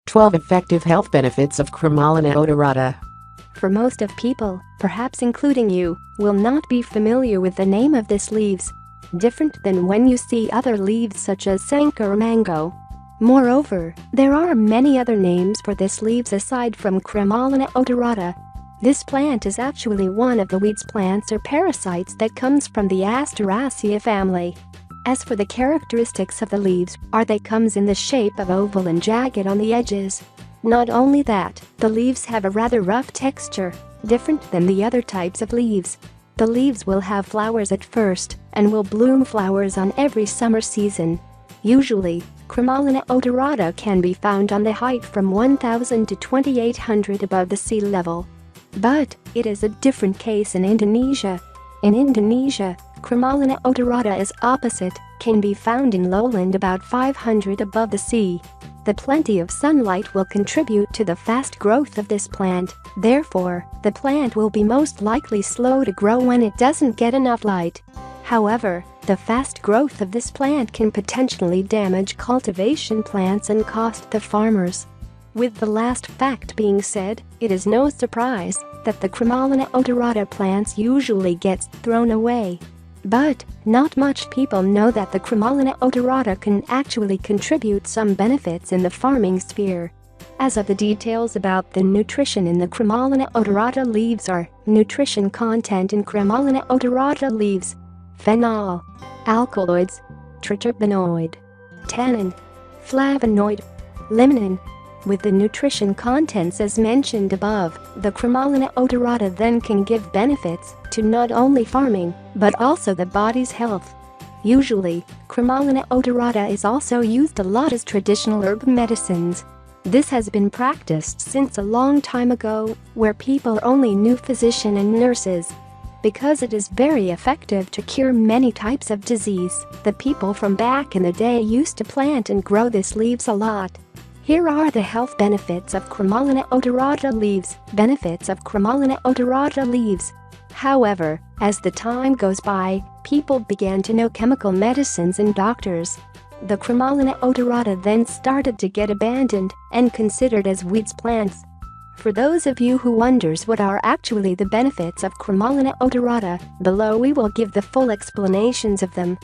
12 Effective Health Benefits of Chromolaena Odorata. For most of people, perhaps including you, will not be familiar with the name of this leaves. Different than when you see other leaves such as sanka or mango. Moreover, there are many other names for this leaves aside from Chromolaena odorata. This plant is actually one of the weeds plants or parasites that comes from the Asteraceae family. As for the characteristics of the leaves, they comes in the shape of oval and jagged on the edges. Not only that, the leaves have a rather rough texture, different than the other types of leaves. The leaves will have flowers at first and will bloom flowers on every summer season. Usually, Chromolaena odorata can be found on the height from 1,000 to 2,800 above the sea level. But it is a different case in Indonesia. In Indonesia, Chromolaena odorata is opposite, can be found in lowland about 500 above the sea. The plenty of sunlight will contribute to the fast growth of this plant, therefore, the plant will be most likely slow to grow when it doesn't get enough light. However, the fast growth of this plant can potentially damage cultivation plants and cost the farmers. With the last fact being said, it is no surprise that the Chromolaena odorata plants usually gets thrown away. But not much people know that the Chromolaena odorata can actually contribute some benefits in the farming sphere. As of the details about the nutrition in the Chromolaena odorata leaves are: nutrition content in Chromolaena odorata leaves: phenol, alkaloids, triterpenoid, tannin, flavonoid, lignin. With the nutrition contents as mentioned above, the Chromolaena odorata then can give benefits to not only farming, but also the body's health. Usually, Chromolaena odorata is also used a lot as traditional herb medicines. This has been practiced since a long time ago, where people only knew physicians and nurses. Because it is very effective to cure many types of disease, the people from back in the day used to plant and grow these leaves a lot. Here are the health benefits of Chromolaena odorata leaves. Benefits of Chromolaena odorata leaves. However, as the time goes by, people began to know chemical medicines and doctors. The Chromolaena odorata then started to get abandoned and considered as weeds plants. For those of you who wonders what are actually the benefits of Chromolaena odorata, below we will give the full explanations of them.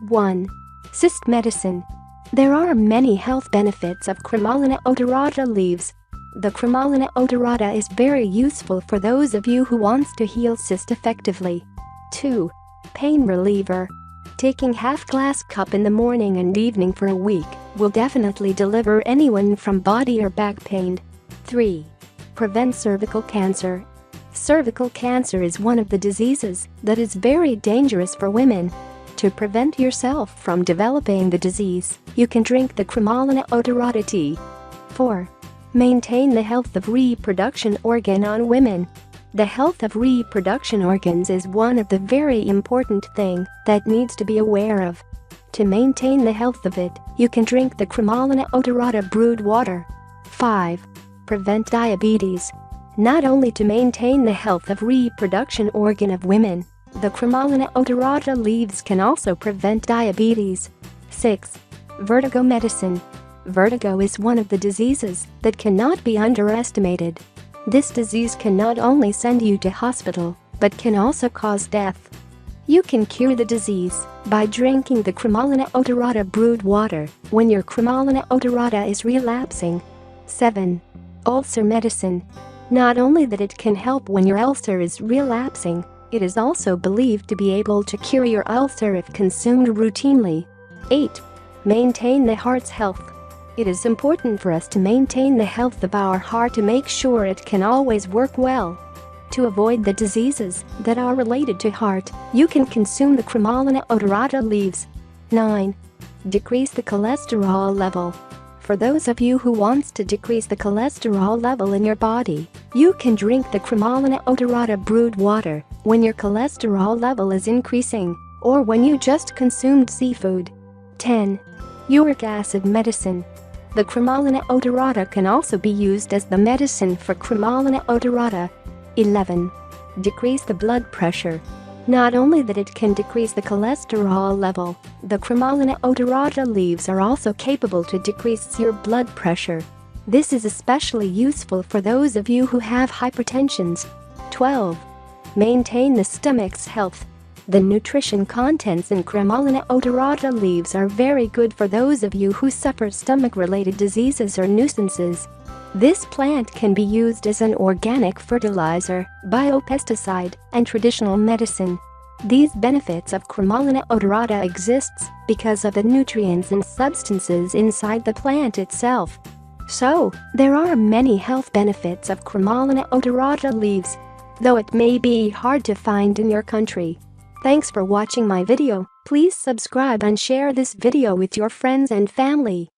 1. Cyst medicine. There are many health benefits of Chromolaena odorata leaves. The Chromolaena odorata is very useful for those of you who wants to heal cysts effectively. 2. Pain reliever. Taking half-glass cup in the morning and evening for a week will definitely deliver anyone from body or back pain. 3. Prevent cervical cancer. Cervical cancer is one of the diseases that is very dangerous for women. To prevent yourself from developing the disease, you can drink the Chromolaena odorata tea. 4. Maintain the health of reproduction organ on women. The health of reproduction organs is one of the very important thing that needs to be aware of. To maintain the health of it, you can drink the Chromolaena odorata brewed water. 5. Prevent diabetes. Not only to maintain the health of reproduction organ of women, the Chromolaena odorata leaves can also prevent diabetes. 6. Vertigo medicine. Vertigo is one of the diseases that cannot be underestimated. This disease can not only send you to hospital, but can also cause death. You can cure the disease by drinking the Chromolaena odorata brewed water when your Chromolaena odorata is relapsing. 7. Ulcer medicine. Not only that it can help when your ulcer is relapsing, it is also believed to be able to cure your ulcer if consumed routinely. 8. Maintain the heart's health. It is important for us to maintain the health of our heart to make sure it can always work well. To avoid the diseases that are related to heart, you can consume the Chromolaena odorata leaves. 9. Decrease the cholesterol level. For those of you who wants to decrease the cholesterol level in your body, you can drink the Chromolaena odorata brewed water when your cholesterol level is increasing, or when you just consumed seafood. 10. Uric acid medicine. The Chromolaena odorata can also be used as the medicine for Chromolaena odorata. 11. Decrease the blood pressure. Not only that it can decrease the cholesterol level, the Chromolaena odorata leaves are also capable to decrease your blood pressure. This is especially useful for those of you who have hypertension. 12. Maintain the stomach's health. The nutrition contents in Chromolaena odorata leaves are very good for those of you who suffer stomach-related diseases or nuisances. This plant can be used as an organic fertilizer, biopesticide, and traditional medicine. These benefits of Chromolaena odorata exists because of the nutrients and substances inside the plant itself. So, there are many health benefits of Chromolaena odorata leaves, though it may be hard to find in your country. Thanks for watching my video. Please subscribe and share this video with your friends and family.